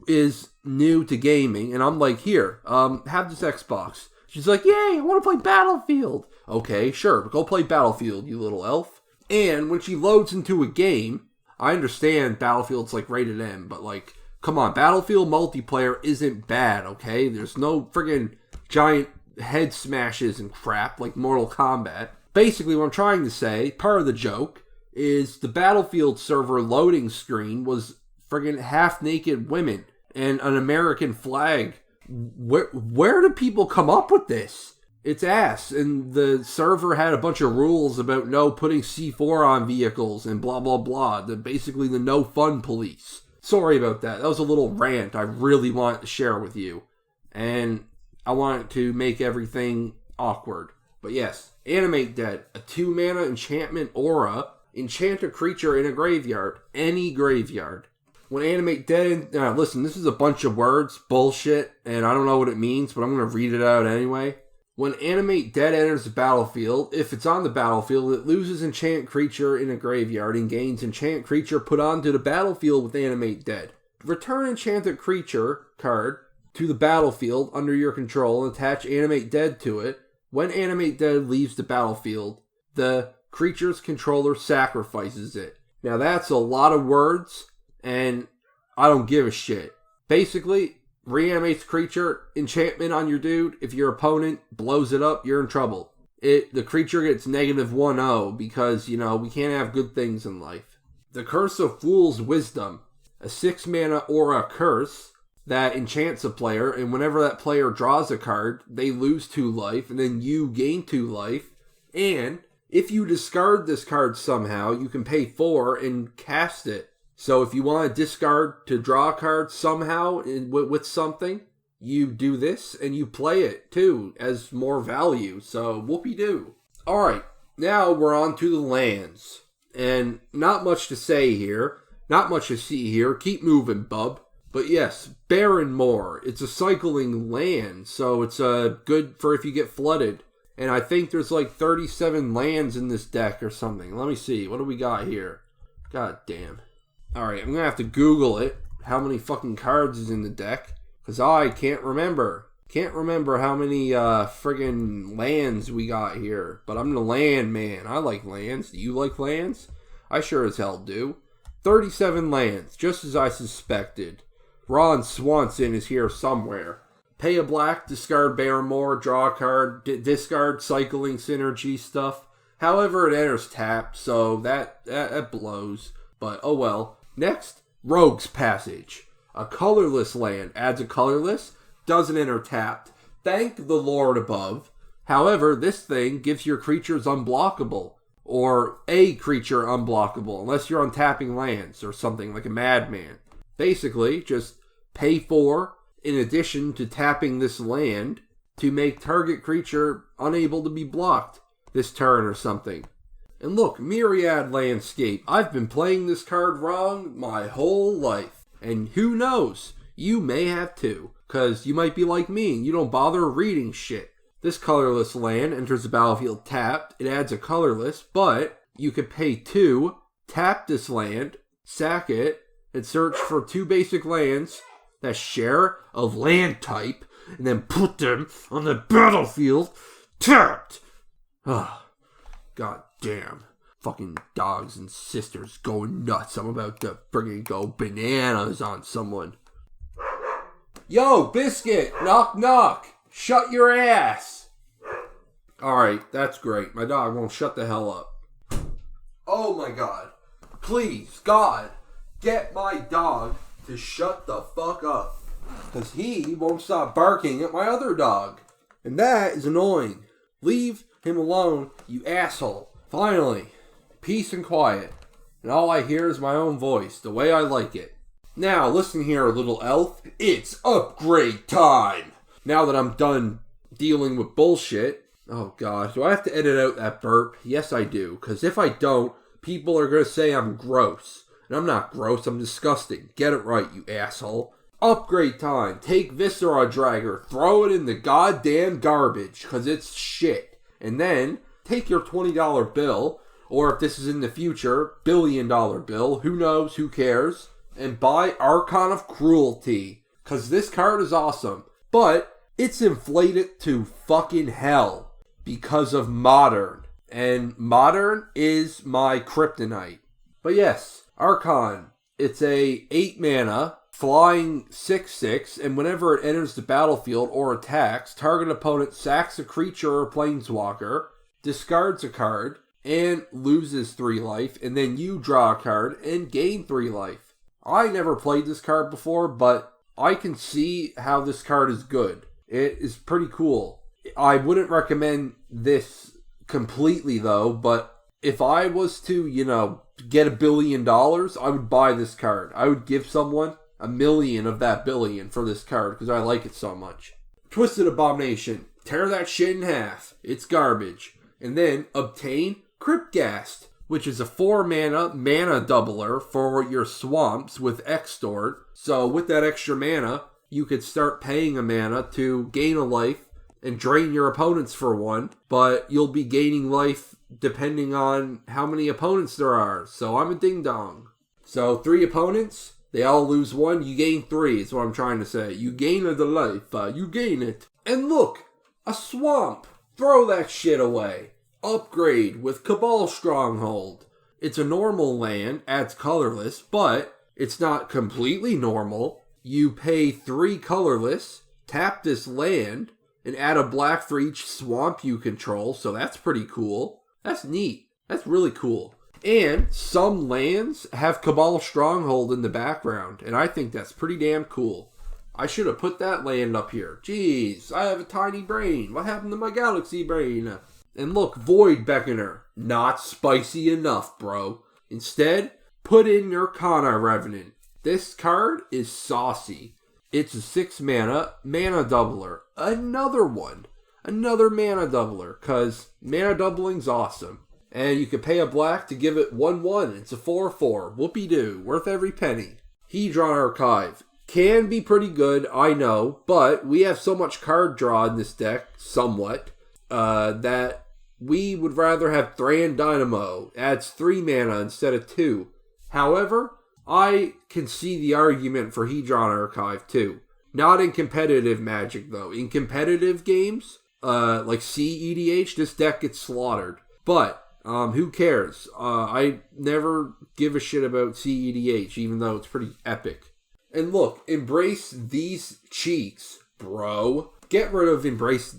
is new to gaming, and I'm like, here, have this Xbox. She's like, yay, I want to play Battlefield. Okay, sure, go play Battlefield, you little elf. And when she loads into a game, I understand Battlefield's like rated M, but like, come on, Battlefield multiplayer isn't bad, okay? There's no friggin' giant head smashes and crap like Mortal Kombat. Basically, what I'm trying to say, part of the joke, is the Battlefield server loading screen was friggin' half-naked women and an American flag. Where do people come up with this? It's ass. And the server had a bunch of rules about no putting C4 on vehicles and blah, blah, blah. Basically the no fun police. Sorry about that. That was a little rant I really wanted to share with you. And I wanted to make everything awkward. But yes, Animate Dead, a 2-mana enchantment aura. Enchant a creature in a graveyard. Any graveyard. When Animate Dead... listen, this is a bunch of words, bullshit, and I don't know what it means, but I'm going to read it out anyway. When Animate Dead enters the battlefield, if it's on the battlefield, it loses enchant creature in a graveyard and gains enchant creature put onto the battlefield with Animate Dead. Return enchanted creature card to the battlefield under your control and attach Animate Dead to it. When Animate Dead leaves the battlefield, the creature's controller sacrifices it. Now that's a lot of words, and I don't give a shit. Basically, reanimates creature, enchantment on your dude. If your opponent blows it up, you're in trouble. The creature gets -1/0 because, we can't have good things in life. The Curse of Fool's Wisdom, a 6-mana aura curse that enchants a player, and whenever that player draws a card, they lose 2 life, and then you gain 2 life. And if you discard this card somehow, you can pay 4 and cast it. So if you want to discard to draw a card somehow with something, you do this and you play it too as more value. So whoopee-doo. Alright, now we're on to the lands. And not much to say here. Not much to see here. Keep moving, bub. But yes, Barrenmoor. It's a cycling land, so it's good for if you get flooded. And I think there's like 37 lands in this deck or something. Let me see. What do we got here? God damn. Alright, I'm going to have to Google it. How many fucking cards is in the deck? Because I can't remember. Can't remember how many friggin' lands we got here. But I'm the land man. I like lands. Do you like lands? I sure as hell do. 37 lands, just as I suspected. Ron Swanson is here somewhere. Pay a black, discard Barrenmoor, draw a card, discard cycling synergy stuff. However, it enters tapped, so that blows. But oh well. Next, Rogue's Passage. A colorless land adds a colorless, doesn't enter tapped. Thank the Lord above. However, this thing gives your creatures unblockable. Or a creature unblockable, unless you're untapping lands or something like a madman. Basically, just pay 4 in addition to tapping this land to make target creature unable to be blocked this turn or something. And look, Myriad Landscape. I've been playing this card wrong my whole life. And who knows, you may have too. Because you might be like me and you don't bother reading shit. This colorless land enters the battlefield tapped. It adds a colorless, but you could pay 2, tap this land, sack it, and search for 2 basic lands that share a land type, and then put them on the battlefield tapped. Ah, god damn. Fucking dogs and sisters going nuts. I'm about to friggin' go bananas on someone. Yo, Biscuit! Knock knock! Shut your ass! Alright, that's great. My dog won't shut the hell up. Oh my god. Please, God, get my dog to shut the fuck up. Because he won't stop barking at my other dog. And that is annoying. Leave him alone, you asshole. Finally, peace and quiet. And all I hear is my own voice, the way I like it. Now, listen here, little elf. It's upgrade time! Now that I'm done dealing with bullshit. Oh god, do I have to edit out that burp? Yes, I do. Because if I don't, people are going to say I'm gross. And I'm not gross, I'm disgusting. Get it right, you asshole. Upgrade time. Take Viscera Dragger, throw it in the goddamn garbage, because it's shit. And then, take your $20 bill, or if this is in the future, $1 billion bill, who knows, who cares, and buy Archon of Cruelty. Because this card is awesome. But, it's inflated to fucking hell, because of Modern. And Modern is my kryptonite. But yes, Archon. It's a 8 mana, flying 6/6, and whenever it enters the battlefield or attacks, target opponent sacks a creature or planeswalker, discards a card, and loses 3 life, and then you draw a card and gain 3 life. I never played this card before, but I can see how this card is good. It is pretty cool. I wouldn't recommend this completely though, but if I was to, get $1 billion, I would buy this card. I would give someone $1 million of that $1 billion for this card because I like it so much. Twisted Abomination. Tear that shit in half. It's garbage. And then obtain Cryptghast, which is a 4 mana doubler for your swamps with Extort. So with that extra mana, you could start paying a mana to gain a life and drain your opponents for 1, but you'll be gaining life depending on how many opponents there are. So I'm a ding-dong. So 3 opponents, they all lose 1, you gain 3 is what I'm trying to say. You gain the life, you gain it. And look, a swamp. throw that shit away. Upgrade with Cabal Stronghold. It's a normal land, adds colorless, but it's not completely normal. You pay 3 colorless, tap this land, and add a black for each swamp you control, so that's pretty cool. That's neat. That's really cool. And some lands have Cabal Stronghold in the background, and I think that's pretty damn cool. I should have put that land up here. Jeez, I have a tiny brain. What happened to my galaxy brain? And look, Void Beckoner. Not spicy enough, bro. Instead, put in your Kana Revenant. This card is saucy. It's a 6 mana doubler. Another one. Another mana doubler, because mana doubling's awesome. And you can pay a black to give it 1/1. It's a 4/4. Whoopie-doo. Worth every penny. Hedron Archive. Can be pretty good, I know, but we have so much card draw in this deck, somewhat, that we would rather have Thran Dynamo. Adds 3 mana instead of 2. However, I can see the argument for Hedron Archive too. Not in competitive Magic though. In competitive games, like EDH, this deck gets slaughtered. But, who cares? I never give a shit about EDH, even though it's pretty epic. And look, embrace these cheeks, bro. Get rid of Embrace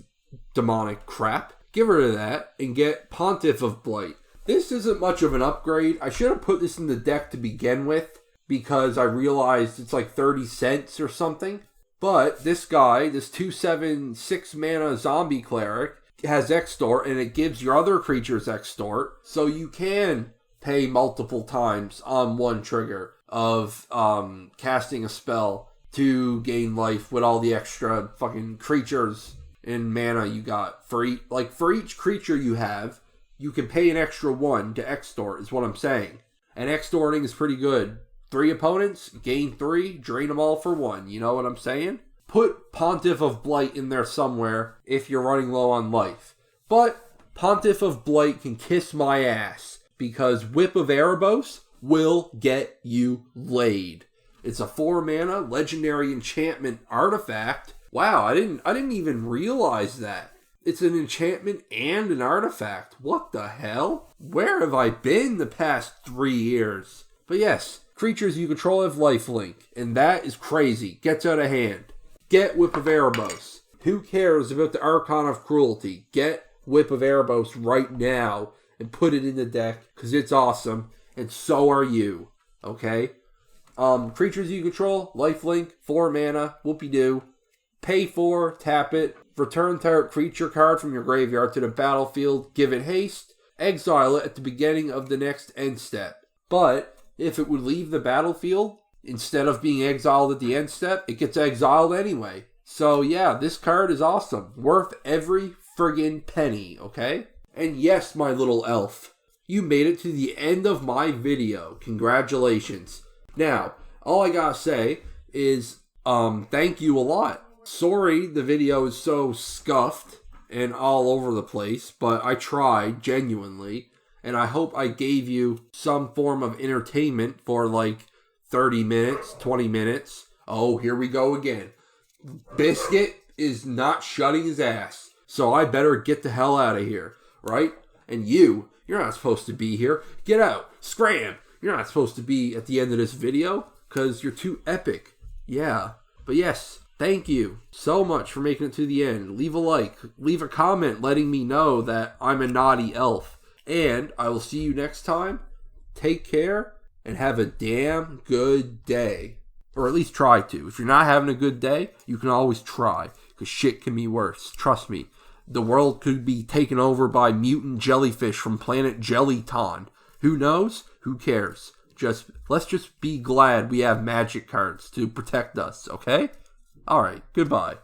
Demonic crap. Get rid of that and get Pontiff of Blight. This isn't much of an upgrade. I should have put this in the deck to begin with because I realized it's like 30 cents or something. But this guy, this 2/7 6 mana zombie cleric, has Extort and it gives your other creatures Extort. So you can pay multiple times on one trigger of casting a spell to gain life with all the extra fucking creatures and mana you got. For each creature you have, you can pay an extra 1 to extort, is what I'm saying. And extorting is pretty good. 3 opponents, gain 3, drain them all for 1. You know what I'm saying? Put Pontiff of Blight in there somewhere if you're running low on life. But Pontiff of Blight can kiss my ass because Whip of Erebos will get you laid. It's a 4 mana legendary enchantment artifact. Wow, I didn't even realize that. It's an enchantment and an artifact. What the hell? Where have I been the past 3 years? But yes, creatures you control have lifelink, and that is crazy. Gets out of hand. Get Whip of Erebos. Who cares about the Archon of Cruelty? Get Whip of Erebos right now and put it in the deck because it's awesome. And so are you, okay? Creatures you control, lifelink, 4 mana, whoopie-doo. Pay 4, tap it, return target creature card from your graveyard to the battlefield, give it haste, exile it at the beginning of the next end step. But if it would leave the battlefield, instead of being exiled at the end step, it gets exiled anyway. So yeah, this card is awesome. Worth every friggin' penny, okay? And yes, my little elf. You made it to the end of my video. Congratulations. Now, all I gotta say is, thank you a lot. Sorry the video is so scuffed and all over the place, but I tried, genuinely. And I hope I gave you some form of entertainment for like 30 minutes, 20 minutes. Oh, here we go again. Biscuit is not shutting his ass. So I better get the hell out of here, right? And you're not supposed to be here. Get out. Scram. You're not supposed to be at the end of this video because you're too epic. Yeah. But yes, thank you so much for making it to the end. Leave a like. Leave a comment letting me know that I'm a naughty elf. And I will see you next time. Take care and have a damn good day. Or at least try to. If you're not having a good day, you can always try. Because shit can be worse. Trust me. The world could be taken over by mutant jellyfish from planet Jellyton. Who knows? Who cares? Let's just be glad we have magic cards to protect us, okay? Alright, goodbye.